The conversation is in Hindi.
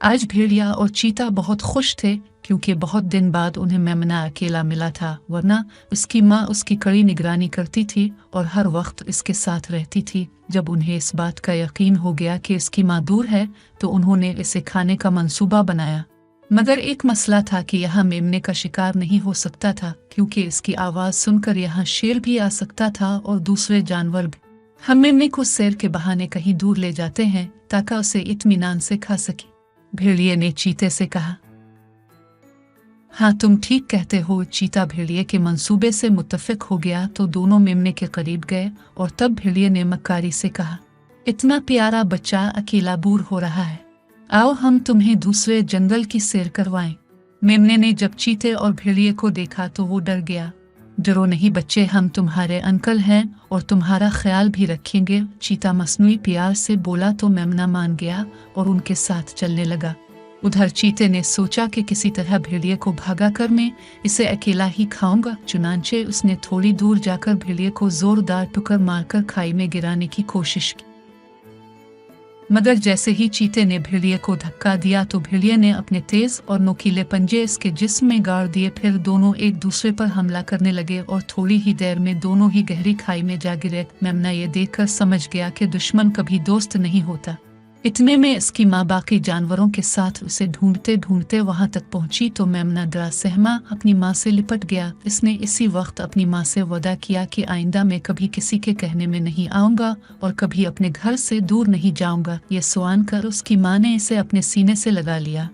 आज भेड़िया और चीता बहुत खुश थे क्योंकि बहुत दिन बाद उन्हें मेमना अकेला मिला था, वरना उसकी माँ उसकी कड़ी निगरानी करती थी और हर वक्त इसके साथ रहती थी। जब उन्हें इस बात का यकीन हो गया कि इसकी माँ दूर है तो उन्होंने इसे खाने का मंसूबा बनाया। मगर एक मसला था कि यहाँ मेमने का शिकार नहीं हो सकता था क्योंकि इसकी आवाज़ सुनकर यहाँ शेर भी आ सकता था और दूसरे जानवर भी। हम मेमने को सैर के बहाने कहीं दूर ले जाते हैं ताकि उसे इत्मीनान से खा सके। भेड़िए ने चीते से कहा। हाँ, तुम ठीक कहते हो। चीता भेड़िए के मंसूबे से मुत्तफिक हो गया तो दोनों मेमने के करीब गए और तब भेड़िए ने मक्कारी से कहा, इतना प्यारा बच्चा अकेला बोर हो रहा है, आओ हम तुम्हें दूसरे जंगल की सैर करवाएं। मेमने ने जब चीते और भेड़िए को देखा तो वो डर गया। डरो नहीं बच्चे, हम तुम्हारे अंकल हैं और तुम्हारा ख्याल भी रखेंगे। चीता मसनूई प्यार से बोला तो मेमना मान गया और उनके साथ चलने लगा। उधर चीते ने सोचा कि किसी तरह भेड़िए को भागा कर मैं इसे अकेला ही खाऊंगा। चुनांचे उसने थोड़ी दूर जाकर भेड़िए को जोरदार टुकर मारकर खाई में गिराने की कोशिश की, मगर जैसे ही चीते ने भेड़िए को धक्का दिया तो भेड़िए ने अपने तेज और नोकीले पंजे इसके जिस्म में गाड़ दिए। फिर दोनों एक दूसरे पर हमला करने लगे और थोड़ी ही देर में दोनों ही गहरी खाई में जा गिरे। मेमना ये देखकर समझ गया कि दुश्मन कभी दोस्त नहीं होता। इतने में इसकी माँ बाकी जानवरों के साथ उसे ढूंढते ढूंढते वहां तक पहुंची तो मेमना डरा सहमा अपनी माँ से लिपट गया। इसने इसी वक्त अपनी माँ से वादा किया कि आइंदा मैं कभी किसी के कहने में नहीं आऊंगा और कभी अपने घर से दूर नहीं जाऊंगा। ये सुआन कर उसकी माँ ने इसे अपने सीने से लगा लिया